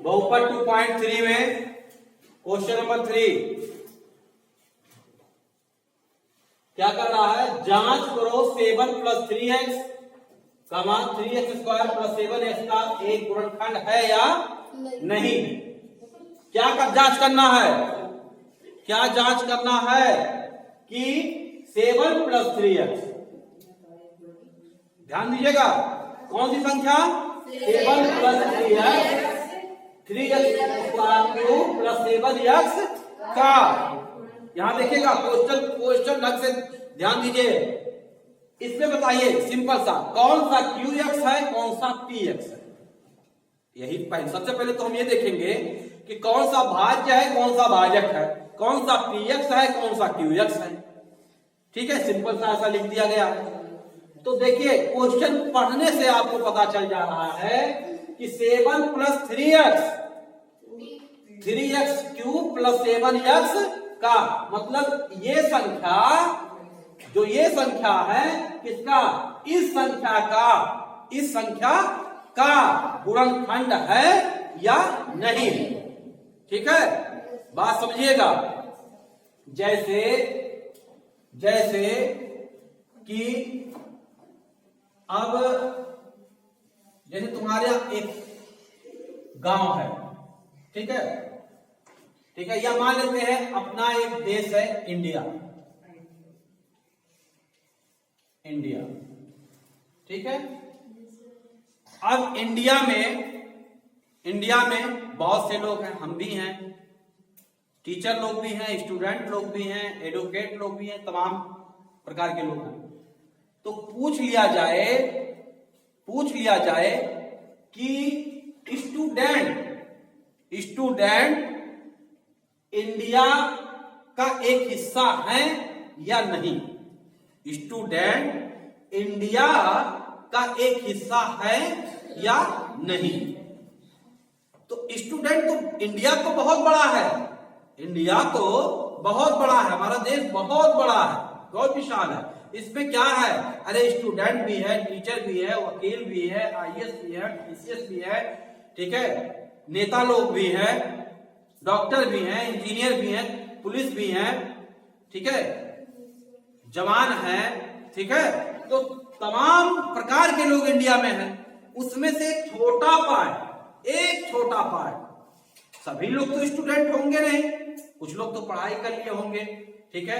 बहुपद 2.3 में question number 3 क्या कर रहा है, जांच करो 7 + 3x 3x² + 7x का एक गुणनखंड है या नहीं। क्या जांच करना है, क्या जांच करना है कि 7 + 3x, ध्यान दीजिएगा कौन सी संख्या, 7 + 3x 3x² + 7x का। यहां देखिएगा क्वेश्चन ढंग से ध्यान दीजिए, इसमें बताइए सिंपल सा कौन सा qx है कौन सा px है। यही सबसे पहले तो हम ये देखेंगे कि कौन सा भाज्य है कौन सा भाजक है, कौन सा px है कौन सा qx है। ठीक है, सिंपल सा ऐसा लिख दिया गया है। तो देखिए क्वेश्चन पढ़ने से आपको पता चल जा रहा है कि 7 + 3x 3x³ + 7x का मतलब ये संख्या, जो ये संख्या है किसका, इस संख्या का गुणनखंड है या नहीं। ठीक है, बात समझिएगा। जैसे कि अब जैसे तुम्हारे यहां एक गांव है, ठीक है, या मान लेते हैं अपना एक देश है इंडिया, ठीक है। अब इंडिया में बहुत से लोग हैं, हम भी हैं, टीचर लोग भी हैं, स्टूडेंट लोग भी हैं, एडवोकेट लोग भी हैं, तमाम प्रकार के लोग हैं। तो पूछ लिया जाए कि स्टूडेंट इंडिया का एक हिस्सा है या नहीं, स्टूडेंट इंडिया का एक हिस्सा है या नहीं। तो स्टूडेंट तो इंडिया तो बहुत बड़ा है, हमारा देश बहुत बड़ा है, बहुत विशाल है। इसमें क्या है, अरे स्टूडेंट भी है, टीचर भी है, वकील भी है, IAS भी है, PCS भी है, ठीक है, नेता लोग भी हैं, डॉक्टर भी हैं, इंजीनियर भी हैं, पुलिस भी हैं, ठीक है, जवान हैं, ठीक है। तो तमाम प्रकार के लोग इंडिया में हैं। उसमें से एक छोटा पार्ट, सभी लोग तो स्टूडेंट होंगे नहीं, कुछ लोग तो पढ़ाई कर लिए होंगे, ठीक है।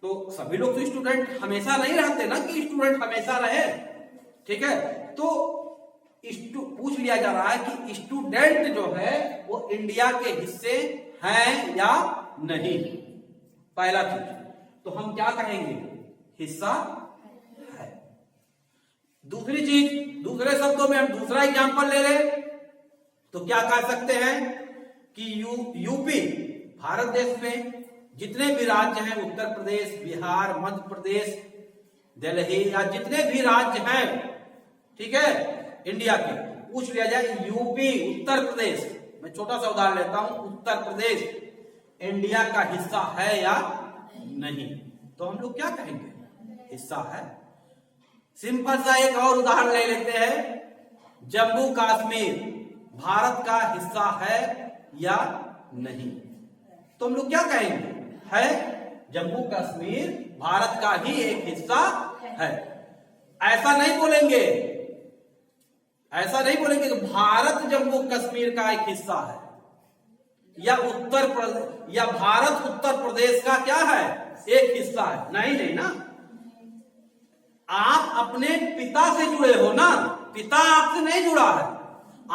तो सभी लोग तो स्टूडेंट हमेशा नहीं रहते ना कि स्टूडेंट हमेशा रहे, ठीक है। तो पूछ लिया जा रहा है कि स्टूडेंट जो है वो इंडिया के हिस्से हैं या नहीं। पहला चीज तो हम क्या कहेंगे, हिस्सा है। दूसरी चीज, दूसरे शब्दों में हम दूसरा एग्जांपल ले लें तो क्या कह सकते हैं कि यूपी, भारत देश में जितने भी राज्य हैं, उत्तर प्रदेश, बिहार, मध्य प्रदेश, दिल्ली या जितने भी राज्य हैं, ठीक है, इंडिया के, पूछ लिया जाए यूपी, उत्तर प्रदेश, मैं छोटा सा उदाहरण लेता हूं, उत्तर प्रदेश इंडिया का हिस्सा है या नहीं, तो हम लोग क्या कहेंगे, हिस्सा है। सिंपल सा एक और उदाहरण ले लेते हैं, जम्मू कश्मीर भारत का हिस्सा है या नहीं, तो हम लोग क्या कहेंगे, है। जम्मू कश्मीर भारत का ही एक हिस्सा है। ऐसा नहीं बोलेंगे कि भारत जम्मू कश्मीर का एक हिस्सा है, या भारत उत्तर प्रदेश का क्या है, एक हिस्सा है, नहीं ना। आप अपने पिता से जुड़े हो ना, पिता आपसे नहीं जुड़ा है।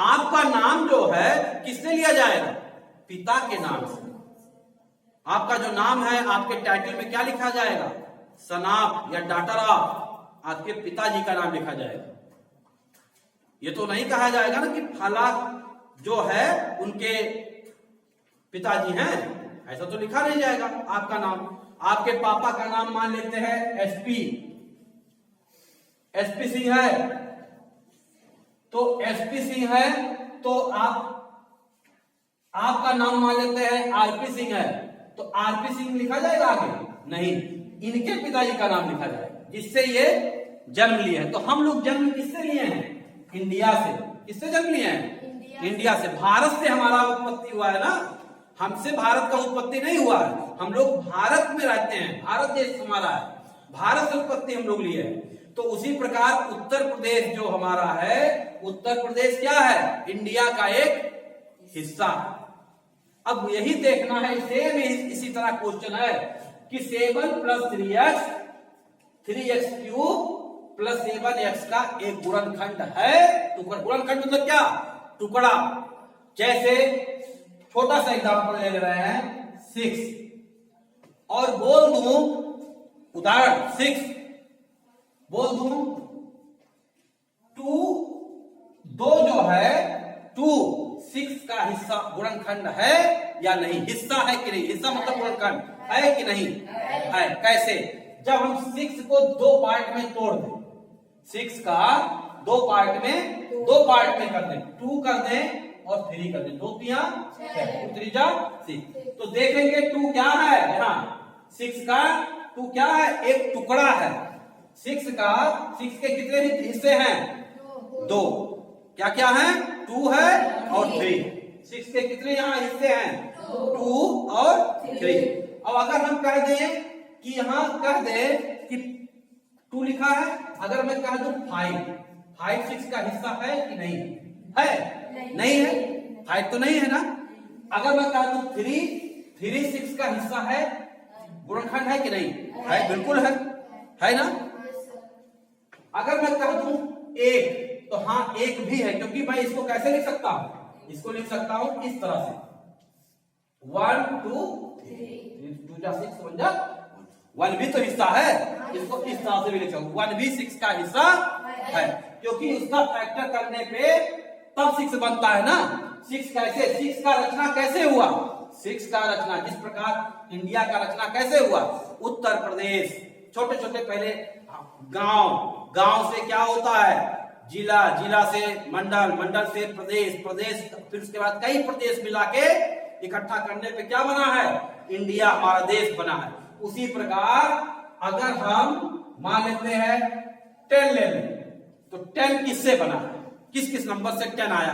आपका नाम जो है किससे लिया जाएगा, पिता के नाम से। आपका जो नाम है, आपके टाइटल में क्या लिखा जाएगा, सन ऑफ या डॉटर ऑफ, आपके पिताजी का नाम लिखा जाएगा। ये तो नहीं कहा जाएगा ना कि फला जो है उनके पिताजी हैं, ऐसा तो लिखा नहीं जाएगा आपका नाम। आपके पापा का नाम मान लेते हैं एसपी सिंह है, तो एसपी सिंह है, तो आपका नाम मान लेते हैं आरपी सिंह है, तो आरपी सिंह लिखा जाएगा आगे, नहीं, इनके पिताजी का नाम लिखा जाएगा जिससे ये जन्म लिए हैं। तो हम लोग जन्म किससे लिए हैं, इंडिया से। किससे जन्म लिए हैं, इंडिया से, भारत से हमारा उत्पत्ति हुआ है ना, हमसे भारत का उत्पत्ति नहीं हुआ है। हम लोग भारत में रहते हैं, भारत देश हमारा है, भारत से उत्पत्ति हम लोग लिए हैं। तो उसी प्रकार उत्तर प्रदेश जो हमारा है, उत्तर प्रदेश क्या है? इंडिया का एक हिस्सा। अब यही देखना है, सेम इसी तरह क्वेश्चन है कि 7 + 3x 3x³ + 7x का एक गुणनखंड है। गुणनखंड मतलब क्या? टुकड़ा। जैसे छोटा सा एग्जांपल ले रहे हैं 6, और बोल दूं उदाहरण 6, बोल दूं 2, 2 जो है 2 6 का हिस्सा गुणनखंड है या नहीं? हिस्सा है कि नहीं? हिस्सा मतलब गुणनखंड है कि नहीं है? कैसे? जब हम 6 को 2 पार्ट में तोड़ दें, 6 का 2 पार्ट में कर दें, 2 कर दें और 3 कर दें, 2 3 6, 2 3 6, तो देखेंगे 2 क्या है? यहाँ 6 का 2 क्या है? एक टुकड़ा है। 6 के कितने हिस्से हैं? 2। क्या क्या है? 2 है और 3। 6 के कितने यहाँ हिस्से हैं? 2 और 3। अब अगर हम कह दें कि यहाँ कह दें कि 2 लिखा है, अगर मैं कह दूं 5 6 का हिस्सा है कि नहीं है? नहीं है, 5 तो नहीं है ना। अगर मैं कह दूं 3 6 का हिस्सा है, गुणनखंड है कि नहीं है? बिल्कुल है ना। अगर मैं कह दूं 1, तो हाँ 1 भी है, क्योंकि मैं इसको कैसे लिख सकता हूं? इसको लिख सकता हूं इस तरह से 1 2 3 2 जा 6 1 जा 1 भी तो हिस्सा है, इसको इस तरह से भी लिख सकता हूं। 1 भी 6 का हिस्सा है, क्योंकि उसका फैक्टर करने पे तब 6 बनता है ना। 6 कैसे? 6 का रचना कैसे हुआ? 6 का रचना जिस प्रकार इंडिया का रचना कैसे हुआ? उत्तर प्रदेश, छोटे छोटे पहले गांव से क्या होता है? जिला से मंडल, मंडल से प्रदेश, फिर उसके बाद कई प्रदेश मिला के इकट्ठा करने पे क्या बना है? इंडिया हमारा देश बना है। उसी प्रकार अगर हम मान लेते हैं 10 ले लें, तो 10 किससे बना है? किस नंबर से 10 आया?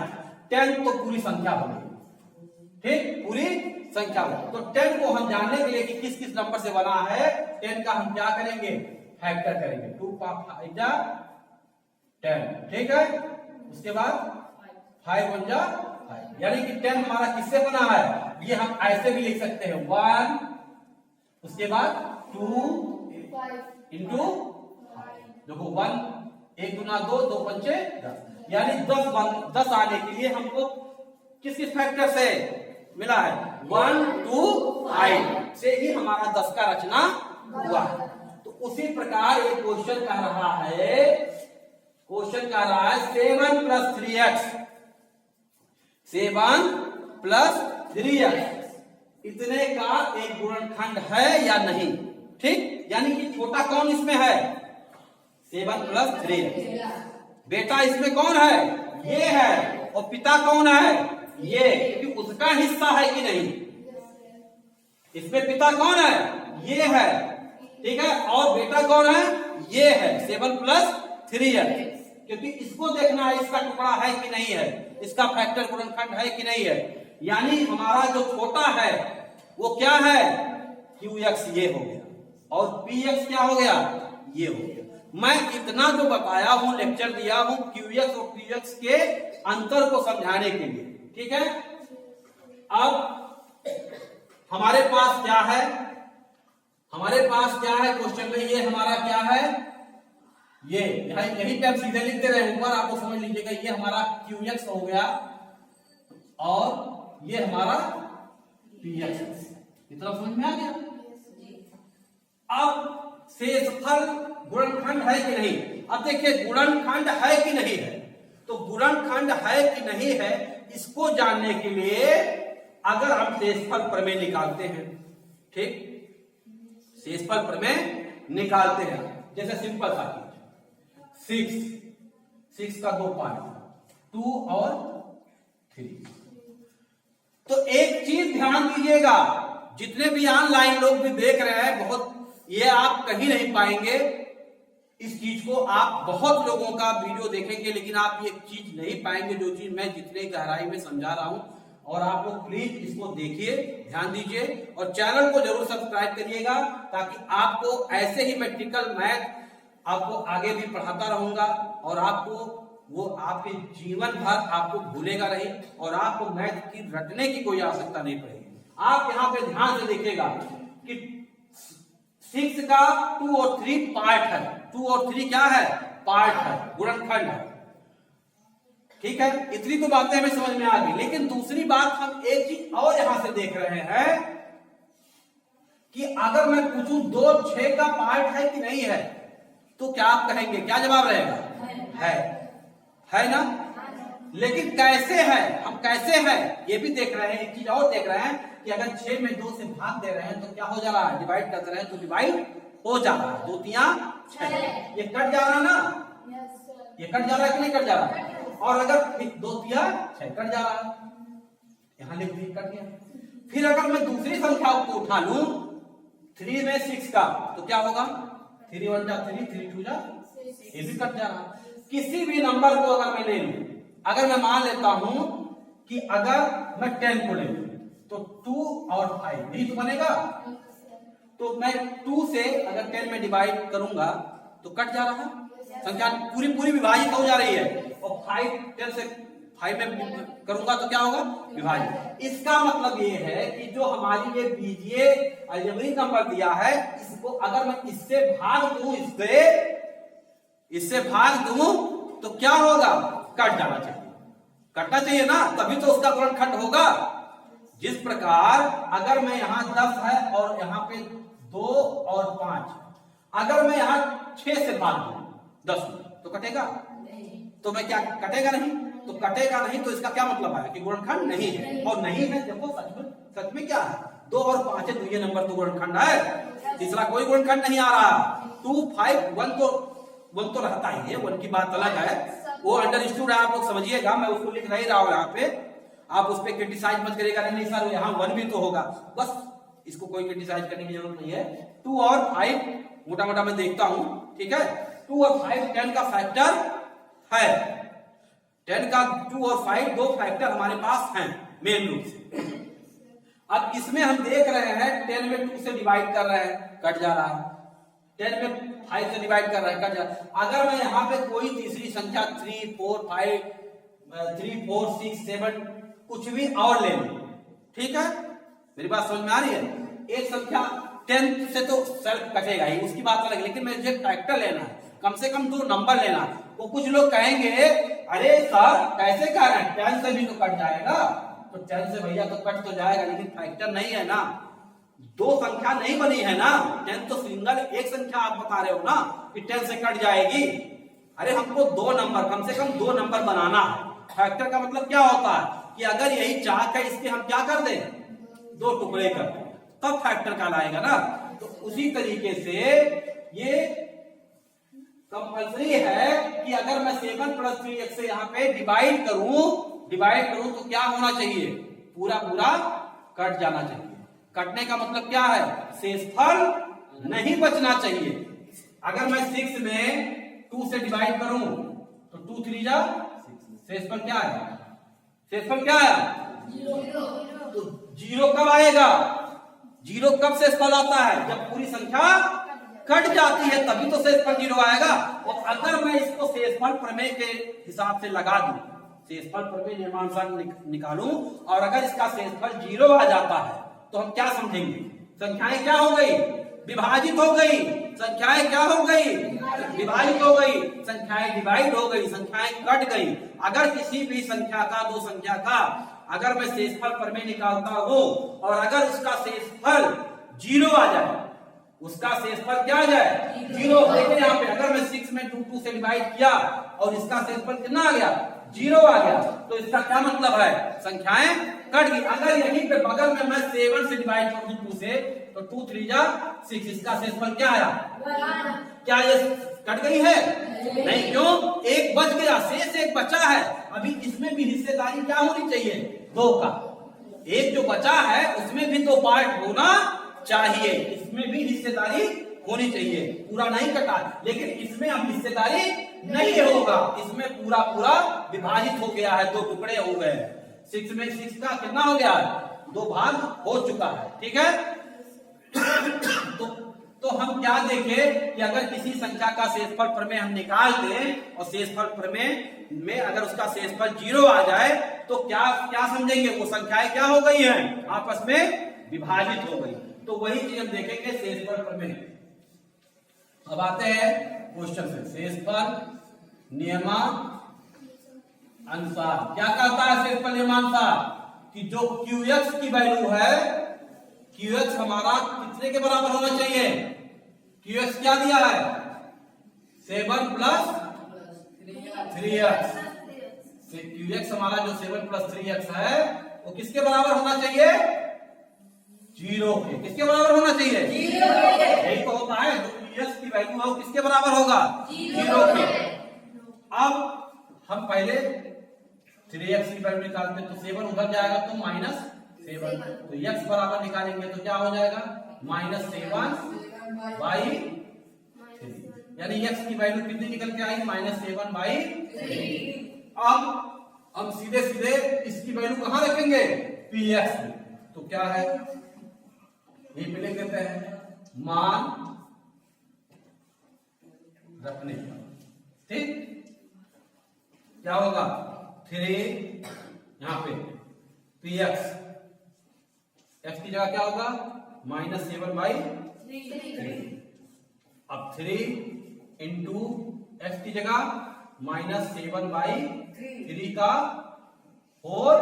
10 तो पूरी संख्या बनी, ठीक, पूरी संख्या बनी। तो 10 को हम जानने के लिए कि किस नंबर से बना है, 10 का हम क्या करेंगे? फैक्टर करेंगे। 2 का 5 जा 10, ठीक है। उसके बाद 5 1 जा 5, यानी कि 10 हमारा किससे बना है? ये हम ऐसे भी लिख सकते हैं 1, उसके बाद 2 इंटू देखो 1 1 गुना 2 2 पंचे 10, यानी 10 आने के लिए हमको किस फैक्टर से मिला है? 1 2 5 से ही हमारा 10 का रचना हुआ है। तो उसी प्रकार ये क्वेश्चन कह रहा है 7 + 3x 7 + 3x इतने का एक गुणनखंड है या नहीं? ठीक, यानी कि छोटा कौन इसमें है? 7 + 3x। बेटा इसमें कौन है? ये है। और पिता कौन है? ये, क्योंकि उसका हिस्सा है कि नहीं? इसमें पिता कौन है? ये है, ठीक है। और बेटा कौन है? ये है 7 + 3x, क्योंकि इसको देखना है इसका टुकड़ा है कि नहीं है, इसका फैक्टर गुणनखंड है कि नहीं है। यानी हमारा जो छोटा है वो क्या है? QX ये हो गया, और PX क्या हो गया? ये हो गया। मैं इतना जो बताया हूं, लेक्चर दिया हूं QX और PX के अंतर को समझाने के लिए, ठीक है। अब हमारे पास क्या है? क्वेश्चन में ये हमारा क्या है? ये यही पे हम सीधे लिख दे रहे हैं ऊपर, आपको समझ लीजिएगा। ये हमारा QX हो गया और ये हमारा PX, इतना समझ में आ गया। अब शेषफल गुणनखंड है कि नहीं? अब देखिए गुणनखंड है कि नहीं है, तो गुणनखंड है कि नहीं है इसको जानने के लिए अगर हम शेषफल प्रमेय निकालते हैं, ठीक, शेषफल प्रमेय निकालते हैं। जैसे सिंपल सा 6 का 2 पार्ट 2 और 3। तो एक चीज ध्यान दीजिएगा, जितने भी ऑनलाइन लोग भी देख रहे हैं, बहुत ये आप कहीं नहीं पाएंगे, इस चीज को आप बहुत लोगों का वीडियो देखेंगे, लेकिन आप ये चीज नहीं पाएंगे जो चीज मैं जितने गहराई में समझा रहा हूं। और आप लोग प्लीज इसको देखिए, ध्यान दीजिए और चैनल को जरूर सब्सक्राइब करिएगा, ताकि आपको ऐसे ही प्रैक्टिकल मैथ आपको आगे भी पढ़ाता रहूंगा और आपको वो आपके जीवन भर आपको भूलेगा नहीं और आपको मैथ की रटने की कोई आवश्यकता नहीं पड़ेगी। आप यहाँ पे ध्यान से देखिएगा कि 6 का 2 और 3 पार्ट है, 2 और 3 क्या है, पार्ट है, गुणनखंड है। ठीक है, इतनी तो बातें हमें समझ में आ गई। लेकिन दूसरी बात हम एक चीज और यहां से देख रहे हैं कि अगर मैं पूछूं 2 6 का पार्ट है कि नहीं है, तो क्या आप कहेंगे, क्या जवाब रहेगा, है ना। लेकिन कैसे है, हम कैसे हैं ये भी देख रहे हैं। एक चीज और देख रहे हैं कि अगर 6 में 2 से भाग दे रहे हैं तो क्या हो जा रहा है, डिवाइड कर रहे हैं तो डिवाइड हो जा रहा है। 2 तिया 6, ये कट जा रहा है ना, ये कट जा रहा है कि नहीं कट जा रहा है। और अगर 2 तिया 6 कट जा रहा है, यहां लिख दिया कट गया। फिर अगर मैं दूसरी संख्या को उठा लूं 3 में 6 का, तो क्या होगा, 3 1 जा 3, 3 2 जा, ये भी कट जा रहा है। किसी भी नंबर को अगर मैं ले लूं, अगर मैं मान लेता हूं कि अगर मैं 10 को ले लूं तो 2 और 5 नहीं तो बनेगा, तो मैं 2 से अगर 10 में डिवाइड करूंगा तो कट जा रहा है, संख्या पूरी पूरी विभाजित हो जा रही है। और 5 10 से 5 में करूंगा तो क्या होगा, विभाजित। इसका मतलब ये है कि जो हमारी ये बीजीय अलजेब्रिक नंबर दिया है, इसको अगर मैं इससे भाग दूं, इससे भाग दूं तो क्या होगा, कट जाना चाहिए, कटना चाहिए ना, तभी तो उसका गुणनखंड होगा। जिस प्रकार अगर मैं यहां 10 है और यहाँ पे 2 और 5, अगर मैं यहां 6 से भाग दूं 10 तो कटेगा, तो मैं क्या, कटेगा नहीं, तो कटेगा नहीं, तो इसका क्या मतलब है कि गुणनखंड नहीं है। और नहीं है, देखो सच में क्या है, 2 और 5 है तो ये नंबर तो गुणनखंड है, तीसरा कोई गुणनखंड नहीं आ रहा। 2 5 1 तो रहता ही है, 1 की बात अलग है, वो अंडरस्टूड है, आप लोग समझिएगा, मैं उसको लिख नहीं रहा हूं यहाँ पे, आप उस पर क्रिटिसाइज मत करिएगा, नहीं सर यहाँ 1 भी तो होगा, बस इसको कोई क्रिटिसाइज करने की जरूरत नहीं है। 2 और 5 मोटा मोटा मैं देखता हूं, ठीक है, 2 और 5 10 का फैक्टर है, 10 का 2 और 5 दो फैक्टर हमारे पास हैं मेन रूप से। अब इसमें हम देख रहे हैं 10 में 2 से डिवाइड कर रहे हैं, कट जा रहा है, 10 में 5 से डिवाइड कर रहा है, कट जा रहा है। अगर मैं यहाँ पे कोई तीसरी संख्या 3 4 6 7 कुछ भी और ले लूं, ठीक है, मेरी बात समझ में आ रही है। एक संख्या 10 से तो सेल्फ कटेगा ही, उसकी बात अलग, लेकिन मुझे फैक्टर लेना है, कम से कम 2 नंबर लेना है। वो कुछ लोग कहेंगे अरे सर कैसे कह रहे हैं, 10 से भी तो कट जाएगा, तो 10 से भैया तो कट तो जाएगा, लेकिन फैक्टर नहीं है ना, 2 संख्या नहीं बनी है ना, 10 तो सिंगल एक संख्या आप बता रहे हो ना कि 10 से कट जाएगी। अरे हमको 2 नंबर, कम से कम 2 नंबर बनाना है। फैक्टर का मतलब क्या होता है कि अगर यही चाक है, इसके हम क्या कर दें, 2 टुकड़े कर दें, तब फैक्टर कहलाएगा ना। तो उसी तरीके से ये कंपल्सरी है कि अगर मैं 7 + 3x से यहाँ पे डिवाइड करूं तो क्या होना चाहिए, पूरा पूरा कट जाना चाहिए। कटने का मतलब क्या है, शेषफल नहीं बचना चाहिए। अगर मैं 6 में 2 से डिवाइड करूं तो 2 3 जा 6, शेषफल क्या है, शेषफल क्या है, 0। तो 0 कब आएगा, 0 कब शेषफल आता है, जब पूरी संख्या कट जाती है, तभी तो शेषफल 0 आएगा। और अगर मैं इसको शेषफल प्रमेय के हिसाब से लगा दूं, शेषफल प्रमेय नियमानुसार निकालूं, और अगर इसका शेषफल 0 आ जाता है तो हम क्या समझेंगे, संख्याएं क्या हो गई, विभाजित हो गई, संख्याएं क्या हो गई, विभाजित हो गई, संख्याएं डिवाइड हो गई, संख्याएं कट गई। अगर किसी भी संख्या का, 2 संख्या का अगर मैं शेषफल प्रमेय निकालता हूं और अगर उसका शेषफल 0 आ जाए, उसका शेषफल क्या आ जाए, 0। देखिए यहाँ पे अगर मैं 6 में 2 से डिवाइड किया और इसका शेषफल कितना आ गया, 0 आ गया, तो इसका क्या मतलब है, संख्याएं कट गई। अगर यहीं पे बगल में मैं 7 से डिवाइड कर दूं 2 से, तो 2 3 जा 6, इसका शेषफल क्या आया, क्या ये कट गई है, नहीं, क्यों, एक बच गया, शेष एक बचा है। अभी इसमें भी हिस्सेदारी क्या होनी चाहिए, 2 का, एक जो बचा है उसमें भी 2 पार्ट होना चाहिए, इसमें भी हिस्सेदारी होनी चाहिए, पूरा नहीं कटा, लेकिन इसमें अब हिस्सेदारी नहीं होगा, इसमें पूरा पूरा विभाजित हो गया है, 2 टुकड़े हो गए। 6 में 6 का कितना हो गया, 2 भाग हो चुका है, ठीक है। तो हम क्या देखें कि अगर किसी संख्या का शेषफल प्रमेय हम निकाल दें और शेषफल प्रमेय में अगर उसका शेषफल 0 आ जाए तो क्या क्या समझेंगे, वो संख्याएं क्या हो गई हैं, आपस में विभाजित हो गई। तो वही चीज हम देखेंगे शेषफल प्रमेय। अब आते हैं क्वेश्चन से, शेषफल नियमानुसार क्या कहता है शेषफल नियमानुसार कि जो QX की वैल्यू है, QX हमारा कितने के बराबर होना चाहिए, QX क्या दिया है 7 प्लस 3x, QX हमारा जो 7 प्लस 3x है वो किसके बराबर होना चाहिए, 0 के, किसके बराबर होना चाहिए, 0 के। यही तो होता है, जो QX की वैल्यू है वो किसके बराबर होगा, 0 के। अब हम पहले 3x की वैल्यू निकालते हैं तो 7 उधर जाएगा तो -7, तो x बराबर निकालेंगे तो क्या हो जाएगा -7/3, यानी x की वैल्यू कितनी निकल के आएगी -7/3। अब हम सीधे सीधे इसकी वैल्यू कहां रखेंगे, px में, तो क्या है यही पे लिख देते हैं मान रखने, ठीक। क्या होगा 3 यहां पे px, x की जगह क्या होगा -7/3, अब 3 इंटू x की जगह -7/3 का होल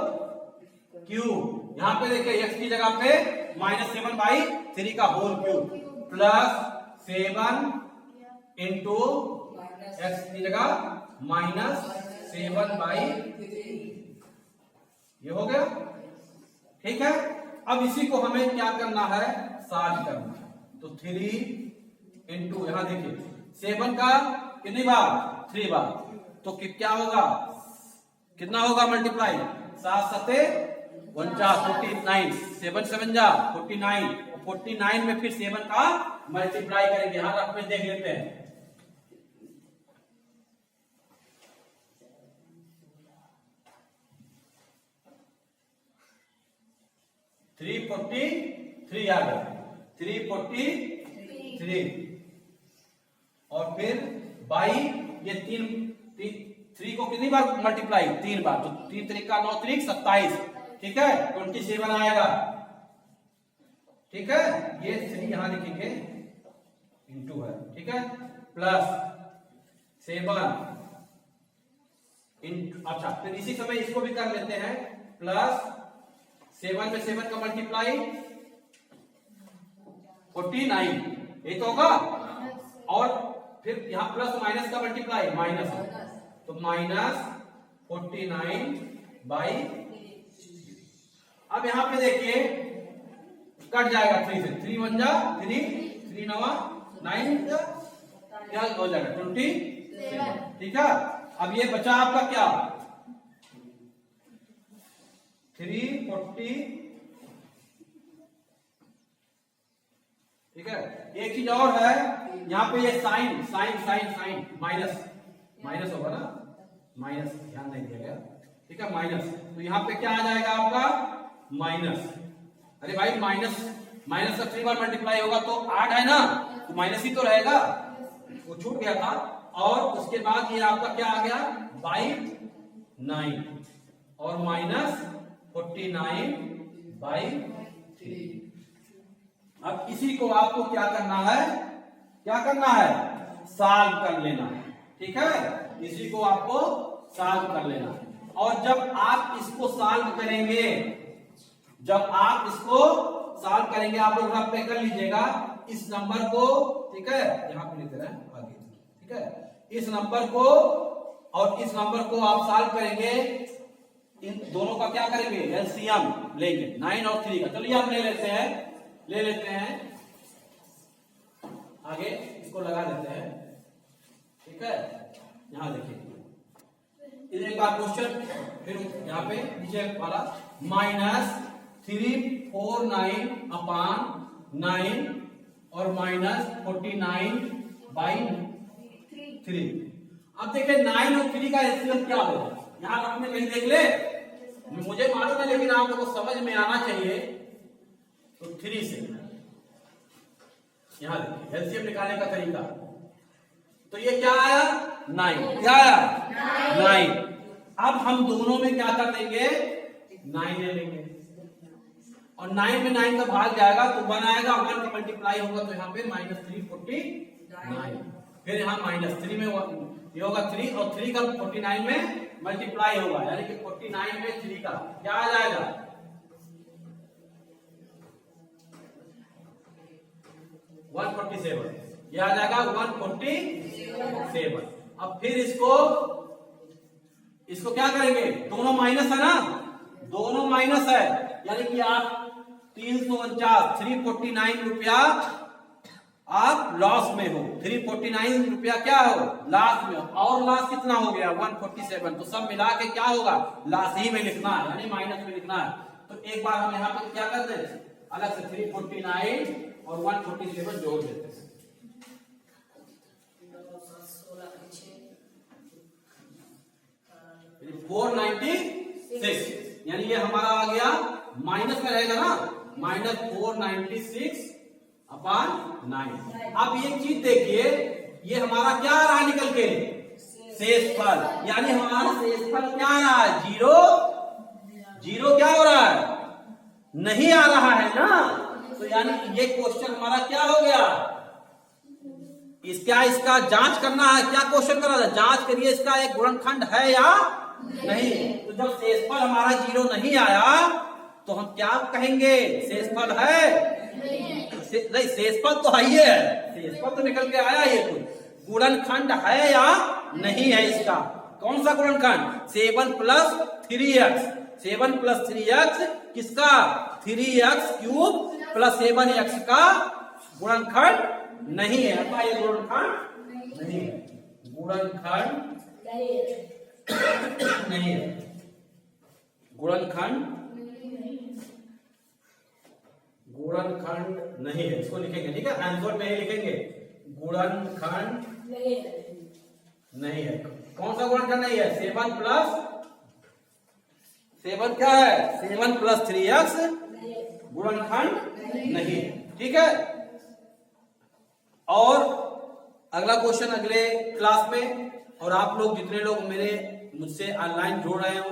क्यूब, यहां पे देखिए x की जगह पे -7/3 का whole cube plus 7 into x की जगह -7/3, ये हो गया, ठीक है। अब इसी को हमें क्या करना है, सॉल्व करना है, तो 3 इंटू यहां देखिए 7 का कितनी बार 3 बार, तो क्या होगा, कितना होगा मल्टीप्लाई, 7 सते 49, 7 7 जा 49, 49 में फिर 7 का मल्टीप्लाई करेंगे, यहां रख में देख लेते हैं, थ्री 43 आ गया, 343, और फिर बाई ये 3 को कितनी बार मल्टीप्लाई, 3 बार, तो 3 3 9 3 27, ठीक है, 27 आएगा, ठीक है। ये 3 यहां लिखेंगे इंटू है, ठीक है, प्लस 7 इंटू, अच्छा फिर इसी समय इसको भी कर लेते हैं, प्लस 7 में 7 का मल्टीप्लाई 49, ये तो होगा, और फिर यहां प्लस माइनस का मल्टीप्लाई माइनस, तो -49/, अब यहां पे देखिए कट जाएगा 3 से, 3 1 जा 3, 3 9 9 क्या हो जाएगा 27, ठीक है। अब ये बचा आपका क्या 340, ठीक है। एक चीज और है, यहाँ पे ये साइन माइनस होगा ना, माइनस ध्यान नहीं दिया गया, ठीक है, माइनस, तो यहाँ पे क्या आ जाएगा आपका माइनस, अरे भाई माइनस का 3 बार मल्टीप्लाई होगा तो 8 है ना, तो माइनस ही तो रहेगा, वो छूट गया था, और उसके बाद ये आपका क्या आ गया 9 और -49/3। अब इसी को आपको क्या करना है, सॉल्व कर लेना है, ठीक है, इसी को आपको सॉल्व कर लेना है। और जब आप इसको सॉल्व करेंगे, आप लोग रफ पे कर लीजिएगा इस नंबर को, ठीक है, यहां पे लिख रहे हैं आगे, ठीक है, इस नंबर को और इस नंबर को आप सॉल्व करेंगे, इन दोनों का क्या करेंगे एलसीएम लेंगे, 9 और 3 का, चलिए हम ले लेते हैं आगे, इसको लगा देते हैं, ठीक है। यहां देखिए एक बार क्वेश्चन, फिर यहाँ पे नीचे वाला -349/9 और -49/3। अब देखिए 9 और 3 का एलसीएम क्या होगा, यहां आपने कहीं देख ले, मुझे मालूम है लेकिन आप लोगों को समझ में आना चाहिए। तो 3 से यहां देखिए एलसीएम निकालने का तरीका, तो ये क्या आया 9, क्या आया 9। अब हम दोनों में क्या कर देंगे 9 ले लेंगे, और 9 में 9 का भाग जाएगा तो 1 आएगा, 1 का मल्टीप्लाई होगा तो यहाँ पे -349, फिर यहाँ -3 में ये होगा 3 और 3 का 49 में मल्टीप्लाई होगा, यानी कि 49 में 3 का क्या आ जाएगा 147, ये आ जाएगा 147। अब फिर इसको क्या करेंगे, दोनों माइनस है ना, दोनों माइनस है, यानी कि आप 349 रुपया आप लॉस में हो, 349 रुपया क्या हो लॉस में हो, और लॉस कितना हो गया 147, तो सब मिला के क्या होगा लॉस ही में लिखना है, यानी माइनस में लिखना है। तो एक बार हम यहाँ पे क्या करते हैं, अलग से 349 और 147 जोड़ देते हैं, 496, यानी ये हमारा आ गया माइनस में रहेगा ना, -496/9। अब एक चीज देखिए, ये हमारा क्या आ रहा है निकल के शेषफल, यानी हमारा शेषफल क्या आ रहा है 0 क्या हो रहा है नहीं आ रहा है ना, तो यानी ये क्वेश्चन हमारा क्या हो गया, इसका जांच करना है, क्या क्वेश्चन कर रहा था, जांच करिए इसका एक गुणनखंड है या नहीं। तो जब शेषफल हमारा 0 नहीं आया तो हम क्या कहेंगे शेषफल है नहीं, शेषफल तो है ही है, शेषफल तो निकल के आया, ये कुछ गुणनखंड है या नहीं है, इसका कौन सा गुणनखंड 7 + 3x, 7 + 3x किसका 3x³ + 7x का गुणनखंड नहीं है, अथवा ये गुणनखंड नहीं है, गुणनखंड नहीं है, गुणनखंड नहीं है, इसको लिखेंगे ठीक है, आंसर में लिखेंगे गुणनखंड नहीं है। कौन सा गुणनखंड नहीं है 7 क्या है 7 + 3x गुणनखंड नहीं है, ठीक है। और अगला क्वेश्चन अगले क्लास में, और आप लोग जितने लोग मुझसे ऑनलाइन जुड़ रहे हो,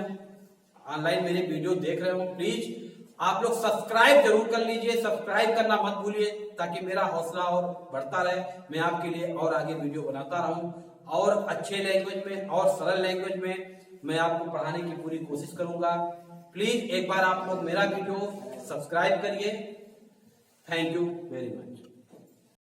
ऑनलाइन मेरे वीडियो देख रहे हो, प्लीज आप लोग सब्सक्राइब जरूर कर लीजिए, सब्सक्राइब करना मत भूलिए, ताकि मेरा हौसला और बढ़ता रहे, मैं आपके लिए और आगे वीडियो बनाता रहूं, और अच्छे लैंग्वेज में और सरल लैंग्वेज में मैं आपको पढ़ाने की पूरी कोशिश करूंगा। प्लीज एक बार आप लोग मेरा वीडियो सब्सक्राइब करिए। Thank you very much.